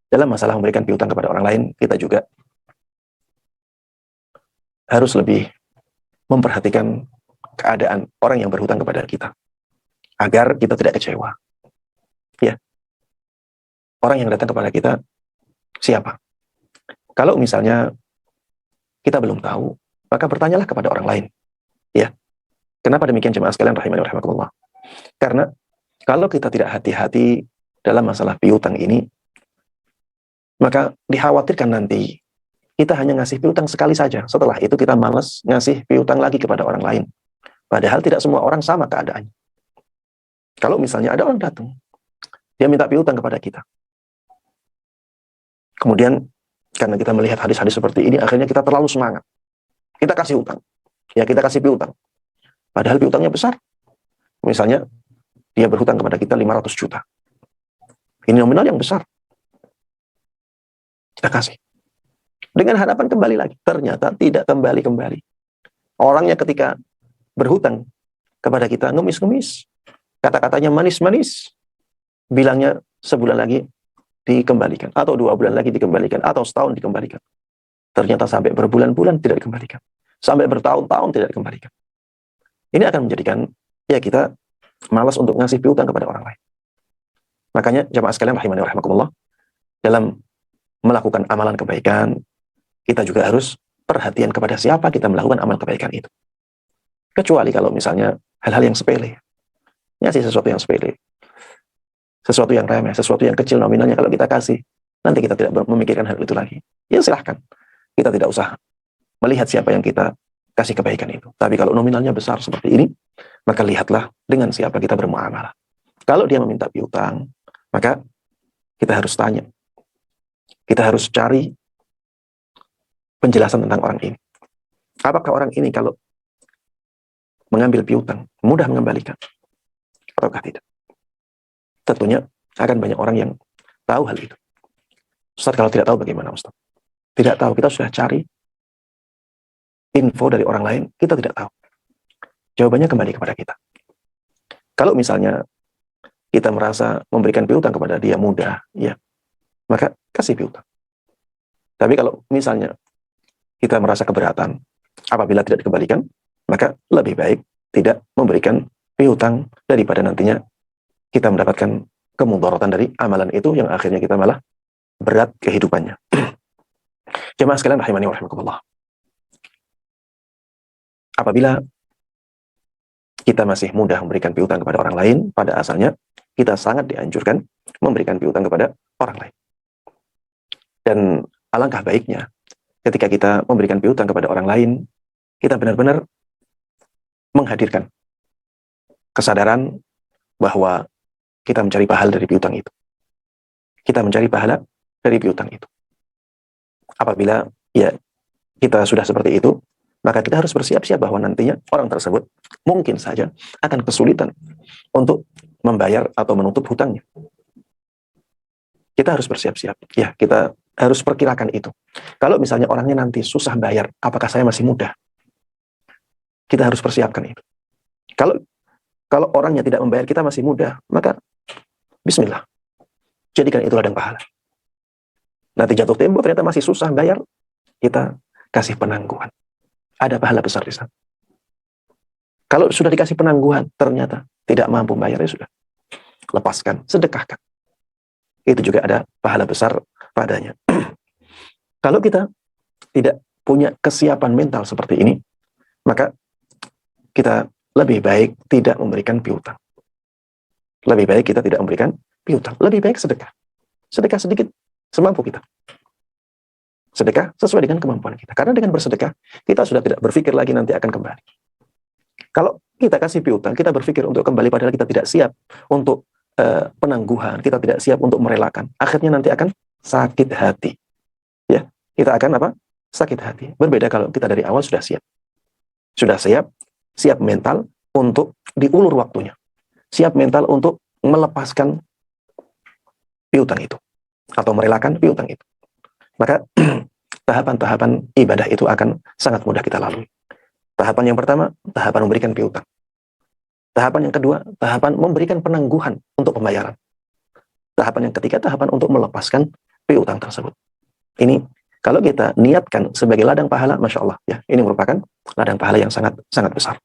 dalam masalah memberikan piutang kepada orang lain, kita juga harus lebih memperhatikan keadaan orang yang berhutang kepada kita, agar kita tidak kecewa. Ya, orang yang datang kepada kita siapa? Kalau misalnya kita belum tahu, maka bertanyalah kepada orang lain. Ya, kenapa demikian jemaah sekalian rahimani wa rahimakumullah? Karena kalau kita tidak hati-hati dalam masalah piutang ini, maka dikhawatirkan nanti kita hanya ngasih piutang sekali saja. Setelah itu kita malas ngasih piutang lagi kepada orang lain. Padahal tidak semua orang sama keadaannya. Kalau misalnya ada orang datang, dia minta piutang kepada kita. Kemudian karena kita melihat hadis-hadis seperti ini, akhirnya kita terlalu semangat. Kita kasih utang. Ya, kita kasih piutang. Padahal piutangnya besar. Misalnya, dia berhutang kepada kita 500 juta. Ini nominal yang besar. Kita kasih. Dengan harapan kembali lagi. Ternyata tidak kembali-kembali. Orangnya ketika berhutang kepada kita, ngemis-ngemis. Kata-katanya manis-manis. Bilangnya sebulan lagi dikembalikan. Atau 2 bulan lagi dikembalikan. Atau setahun dikembalikan. Ternyata sampai berbulan-bulan tidak dikembalikan. Sampai bertahun-tahun tidak dikembalikan. Ini akan menjadikan ya kita malas untuk ngasih piutang kepada orang lain. Makanya jamaah sekalian rahimani wa rahimakumullah, dalam melakukan amalan kebaikan, kita juga harus perhatian kepada siapa kita melakukan amal kebaikan itu. Kecuali kalau misalnya hal-hal yang sepele. Ngasih sesuatu yang sepele. Sesuatu yang remeh, sesuatu yang kecil nominalnya kalau kita kasih, nanti kita tidak memikirkan hal itu lagi. Ya silahkan. Kita tidak usah melihat siapa yang kita kasih kebaikan itu. Tapi kalau nominalnya besar seperti ini, maka lihatlah dengan siapa kita bermuamalah. Kalau dia meminta piutang, maka kita harus tanya. Kita harus cari penjelasan tentang orang ini. Apakah orang ini kalau mengambil piutang, mudah mengembalikan? Ataukah tidak? Tentunya akan banyak orang yang tahu hal itu. Ustaz, kalau tidak tahu bagaimana Ustaz? Tidak tahu, kita sudah cari info dari orang lain, kita tidak tahu. Jawabannya kembali kepada kita. Kalau misalnya kita merasa memberikan piutang kepada dia mudah, ya, maka kasih piutang. Tapi kalau misalnya kita merasa keberatan apabila tidak dikembalikan, maka lebih baik tidak memberikan piutang daripada nantinya kita mendapatkan kemudaratan dari amalan itu yang akhirnya kita malah berat kehidupannya. Jemaah sekalian rahimani wa rahimakumullah. Apabila kita masih mudah memberikan piutang kepada orang lain, pada asalnya kita sangat dianjurkan memberikan piutang kepada orang lain. Dan alangkah baiknya ketika kita memberikan piutang kepada orang lain, kita benar-benar menghadirkan kesadaran bahwa kita mencari pahala dari piutang itu. Kita mencari pahala dari piutang itu. Apabila ya kita sudah seperti itu, maka kita harus bersiap-siap bahwa nantinya orang tersebut mungkin saja akan kesulitan untuk membayar atau menutup hutangnya. Kita harus bersiap-siap. Ya, kita harus perkirakan itu. Kalau misalnya orangnya nanti susah bayar, apakah saya masih mudah? Kita harus persiapkan itu. Kalau orangnya tidak membayar, kita masih mudah, maka bismillah. Jadikan itu ladang pahala. Nanti jatuh tempo ternyata masih susah bayar, kita kasih penangguhan. Ada pahala besar di sana. Kalau sudah dikasih penangguhan, ternyata tidak mampu bayar, ya sudah. Lepaskan, sedekahkan. Itu juga ada pahala besar padanya. Kalau kita tidak punya kesiapan mental seperti ini, maka kita lebih baik tidak memberikan piutang. Lebih baik kita tidak memberikan piutang. Lebih baik sedekah. Sedekah sedikit semampu kita. Sedekah sesuai dengan kemampuan kita. Karena dengan bersedekah, kita sudah tidak berpikir lagi nanti akan kembali. Kalau kita kasih piutang, kita berpikir untuk kembali padahal kita tidak siap untuk penangguhan, kita tidak siap untuk merelakan. Akhirnya nanti akan sakit hati. Ya, kita akan apa? Sakit hati. Berbeda kalau kita dari awal sudah siap. Sudah siap mental untuk diulur waktunya. Siap mental untuk melepaskan piutang itu. Atau merelakan piutang itu. Maka tahapan-tahapan ibadah itu akan sangat mudah kita lalui. Tahapan yang pertama, tahapan memberikan piutang. Tahapan yang kedua, tahapan memberikan penangguhan untuk pembayaran. Tahapan yang ketiga, tahapan untuk melepaskan piutang tersebut. Ini kalau kita niatkan sebagai ladang pahala, Masya Allah, ya, ini merupakan ladang pahala yang sangat sangat besar.